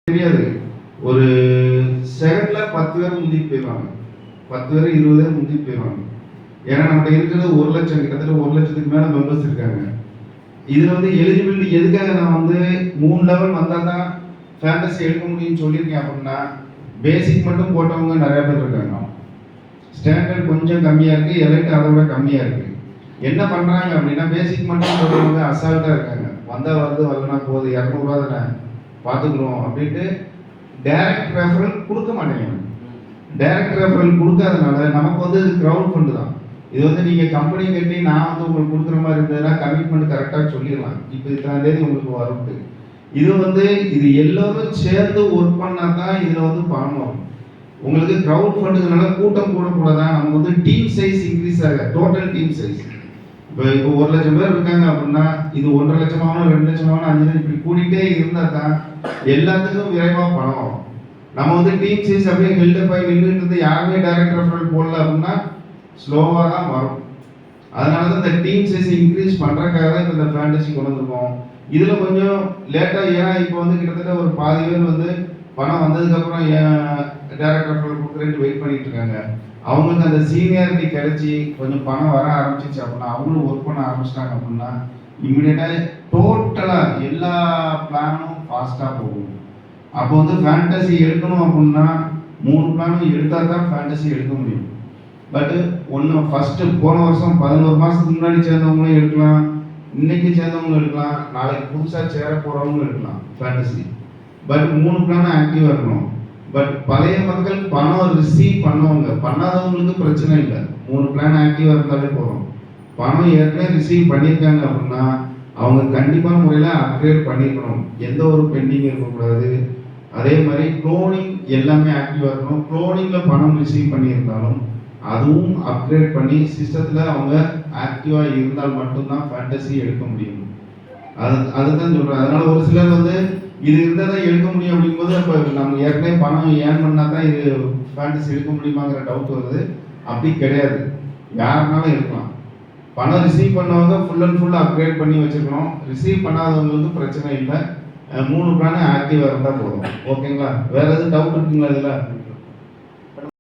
தெரியாது. ஒரு செகண்ட்ல 10 பேர் முந்திட்டு போயிடுவாங்க. 10 பேர் 20 பேர் முந்திட்டு போயிடுவாங்க. ஏன்னா நம்மகிட்ட இருக்கிறது 1 லட்சம், கிட்டத்தட்ட 1 லட்சத்துக்கு மேல மெம்பர்ஸ் இருக்காங்க. இதுல எலிஜிபிலிட்டி எதுக்காக நான் 3 லெவல் வந்தா தான் ஃபேண்டசி எடுக்க முடியும்னு சொல்லியிருக்கேன் அப்படின்னா, பேசிக் மட்டும் போட்டவங்க நிறைய பேர் இருக்காங்க. ஸ்டாண்டர்ட் கொஞ்சம் கம்மியா இருக்கு, எலைட் அதை விட கம்மியா இருக்கு. என்ன பண்றாங்க அப்படின்னா, பேசிக் மட்டும் போட்டவங்க அசால்ட்டா இருக்காங்க. வந்தா வரலனா போகுது, 200 ரூபா தானே பார்த்துக்கிறோம் அப்படின்ட்டு டைரக்ட் ரெஃபரல் கொடுக்க மாட்டேங்கிறாங்க. டைரக்ட் ரெஃபரல் கொடுக்காதனால நமக்கு இது கிரவுட் ஃபண்டு தான். இது நீங்க கம்பெனி கட்டி நான் உங்களுக்கு கொடுக்குற மாதிரி இருந்ததுன்னா கமிட்மெண்ட் கரெக்டாக சொல்லிடலாம். இப்போ இத்தனை தேதி உங்களுக்கு வரும்ட்டு. இது எல்லோரும் சேர்ந்து ஒர்க் பண்ணா தான் இதுல பணம் வரும். உங்களுக்கு கிரவுட் ஃபண்டுனால கூட்டம் கூட தான் நமக்கு டீம் சைஸ் இன்க்ரீஸ் ஆக, டோட்டல் டீம் சைஸ். இப்போ 1 லட்சம் பேர் இருக்காங்க அப்படின்னா இது 1.5 லட்சமாகணும், 2 லட்சமாகணும், 5 லட்சம் இப்படி கூட்டிகிட்டே இருந்தால் தான் எல்லாத்துக்கும் விரைவாக பணம் வரும். நம்ம டீம் சைஸ் அப்படியே ஹெல்டப் ஆகி நின்றுட்டு யாருமே டைரக்ட் ரெஃபரல் போடல அப்படின்னா ஸ்லோவாக தான் வரும். அதனால தான் இந்த டீம் சைஸ் இன்க்ரீஸ் பண்ணுறதுக்காக தான் இப்போ இந்த ஃபேண்டசி கொண்டு வந்திருக்கோம். இதில் கொஞ்சம் லேட்டாக, ஏன்னா இப்போ கிட்டத்தட்ட ஒரு பாதி பேர் பணம் வந்ததுக்கப்புறம் டைரக்ட் ரெஃபரல் கொடுக்குறேன்னு வெயிட் பண்ணிட்டு இருக்காங்க. அவங்களுக்கு அந்த சீனியாரிட்டி கிடைச்சி கொஞ்சம் பணம் வர ஆரம்பிச்சிச்சு அப்படின்னா, அவங்களும் ஒர்க் பண்ண ஆரம்பிச்சிட்டாங்க அப்படின்னா இம்மிடியட்டாக டோட்டலாக எல்லா பிளானும் ஃபாஸ்ட்டாக போகும். அப்போ ஃபேண்டசி எடுக்கணும் அப்படின்னா 3 பிளானும் எடுத்தால் தான் ஃபேண்டசி எடுக்க முடியும். பட் ஃபஸ்ட்டு போன வருஷம் 11 மாதத்துக்கு முன்னாடி சேர்ந்தவங்களும் எடுக்கலாம், இன்னைக்கு சேர்ந்தவங்களும் எடுக்கலாம், நாளைக்கு புதுசாக சேர போகிறவங்களும் எடுக்கலாம் ஃபேண்டசி. பட் 3 பிளானும் ஆக்டிவாக இருக்கணும். பட் பழைய மக்கள் பணம் ரிசீவ் பண்ணவங்க, பண்ணாதவங்களுக்கு பிரச்சனை இல்லை. 3 பிளான் ஆக்டிவாக இருந்தாலே போதும். பணம் ஏற்கனவே ரிசீவ் பண்ணியிருக்காங்க அப்படின்னா அவங்க கண்டிப்பான முறையில் அப்கிரேட் பண்ணியிருக்கணும். எந்த ஒரு பெண்டிங் இருக்கக்கூடாது. அதே மாதிரி க்ளோனிங் எல்லாமே ஆக்டிவாக இருக்கணும். க்ளோனிங்கில் பணம் ரிசீவ் பண்ணியிருந்தாலும் அதுவும் அப்கிரேட் பண்ணி சிஸ்டத்தில் அவங்க ஆக்டிவாக இருந்தால் மட்டும்தான் ஃபேண்டசி எடுக்க முடியும். அதுதான் சொல்கிறேன். அதனால் ஒரு சிலர் இது இருந்தால் தான் எடுக்க முடியும் அப்படிங்கும்போது, அப்போ நம்ம ஏற்கனவே பணம் ஏர்ன் பண்ணால் தான் இது ஃபேண்டசி எடுக்க முடியுமாங்கிற டவுட் வருது. அப்படி கிடையாது, யாருனாலும் எடுக்கலாம். பணம் ரிசீவ் பண்ணவங்க ஃபுல் அண்ட் ஃபுல் அப்கிரேட் பண்ணி வச்சுக்கணும். ரிசீவ் பண்ணாதவங்களுக்கு பிரச்சனை இல்லை. 3 பிளான் ஆக்டிவாக இருந்தால் போதும். ஓகேங்களா? வேறு எதுவும் டவுட் இருக்குங்களா இதில்?